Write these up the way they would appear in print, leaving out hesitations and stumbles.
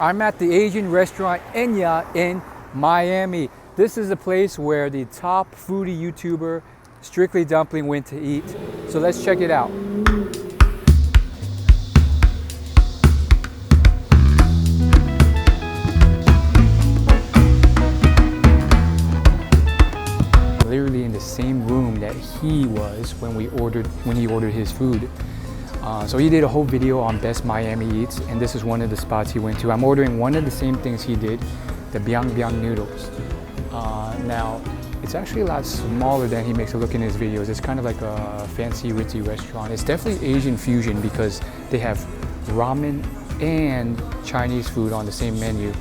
I'm at the Asian restaurant Enya in Miami. This is a place where the top foodie YouTuber Strictly Dumpling went to eat. So let's check it out. Literally in the same room that he was when he ordered his food. So he did a whole video on best Miami eats, and this is one of the spots he went to. I'm ordering one of the same things he did, the Biang Biang noodles. Now, it's actually a lot smaller than he makes it look in his videos. It's kind of like a fancy, ritzy restaurant. It's definitely Asian fusion because they have ramen and Chinese food on the same menu.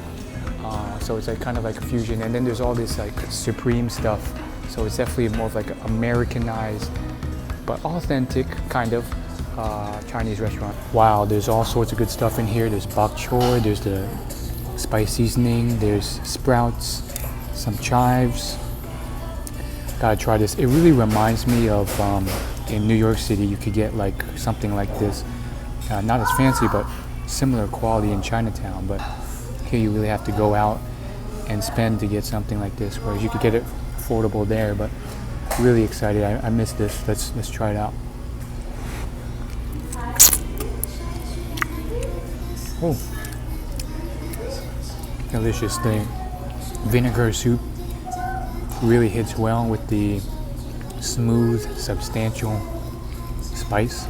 So it's like kind of like a fusion, and then there's all this like supreme stuff. So it's definitely more of like an Americanized, but authentic kind of Chinese restaurant. Wow, there's all sorts of good stuff in here. There's bok choy, there's the spice seasoning, there's sprouts, some chives. Gotta try this. It really reminds me of in New York City, you could get like something like this. Not as fancy, but similar quality in Chinatown. But here you really have to go out and spend to get something like this, whereas you could get it affordable there. But really excited. I missed this. Let's try it out. Oh, delicious thing. Vinegar soup really hits well with the smooth, substantial spice.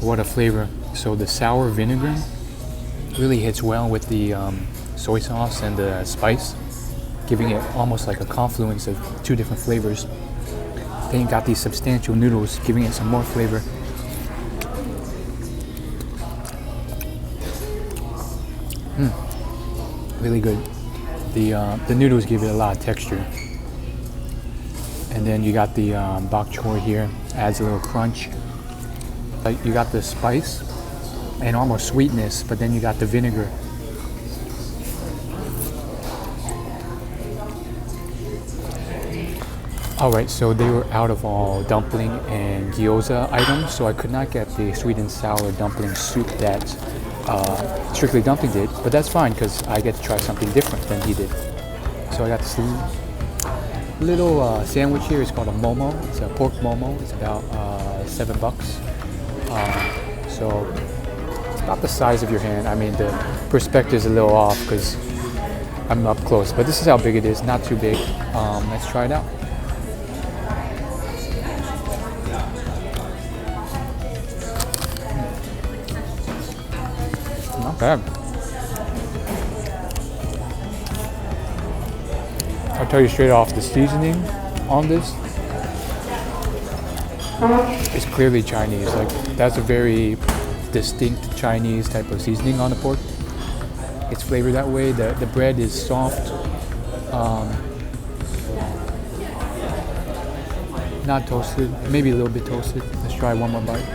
What a flavor. So the sour vinegar really hits well with the soy sauce and the spice, giving it almost like a confluence of two different flavors. Then you got these substantial noodles, giving it some more flavor. Really good. The noodles give it a lot of texture. And then you got the bok choy here, adds a little crunch. You got the spice and almost sweetness, but then you got the vinegar. Alright, so they were out of all dumpling and gyoza items, so I could not get the sweet and sour dumpling soup that Strictly Dumpling did, but that's fine because I get to try something different than he did. So I got this little sandwich here. It's called a momo. It's a pork momo. It's about $7. So it's about the size of your hand. I mean, the perspective is a little off because I'm up close, but this is how big it is. Not too big. Let's try it out. Not bad. I'll tell you straight off, the seasoning on this is clearly Chinese. Like, that's a very distinct Chinese type of seasoning on the pork. It's flavored that way. The bread is soft, not toasted, maybe a little bit toasted. Let's try one more bite.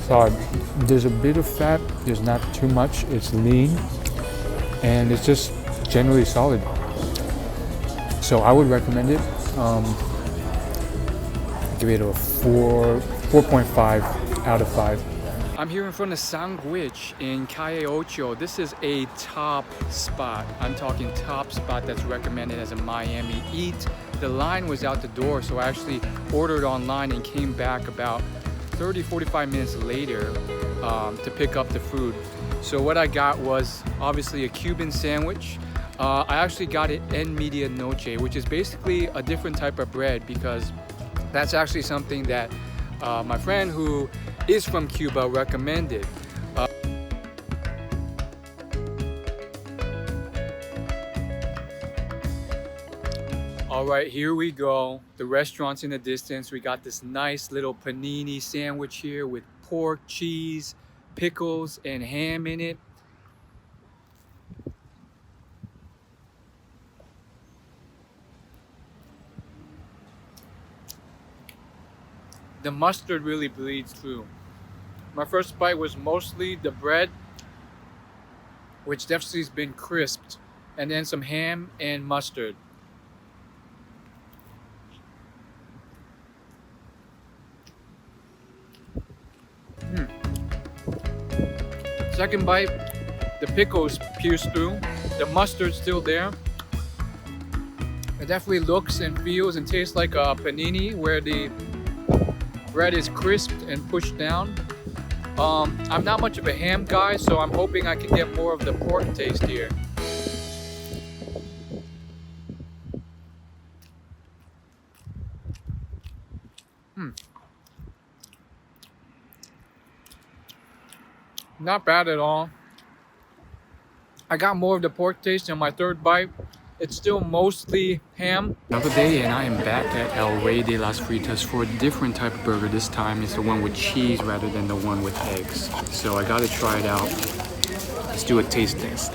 Sorry, there's a bit of fat, there's not too much, it's lean, and it's just generally solid. So I would recommend it. Give it a 4.5 out of 5. I'm here in front of Sandwich in Calle Ocho. This is a top spot. I'm talking top spot that's recommended as a Miami eat. The line was out the door, so I actually ordered online and came back about 30-45 minutes later to pick up the food. So what I got was obviously a Cuban sandwich. I actually got it en media noche, which is basically a different type of bread because that's actually something that my friend who is from Cuba recommended. All right, here we go. The restaurant's in the distance. We got this nice little panini sandwich here with pork, cheese, pickles, and ham in it. The mustard really bleeds through. My first bite was mostly the bread which definitely has been crisped, and then some ham and mustard. Second bite, the pickles pierce through, the mustard's still there. It definitely looks and feels and tastes like a panini where the bread is crisped and pushed down. I'm not much of a ham guy, so I'm hoping I can get more of the pork taste here. Not bad at all. I got more of the pork taste in my third bite. It's still mostly ham. Another day and I am back at El Rey de las Fritas for a different type of burger. This time it's the one with cheese rather than the one with eggs. So I gotta try it out. Let's do a taste test.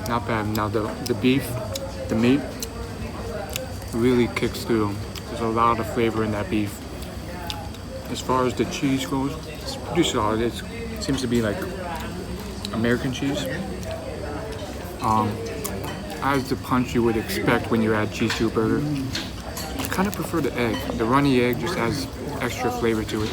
Not bad. Now the beef, the meat really kicks through. There's a lot of flavor in that beef. As far as the cheese goes, it's pretty solid. It seems to be like American cheese. As the punch you would expect when you add cheese to a burger. I kind of prefer the egg. The runny egg just has extra flavor to it.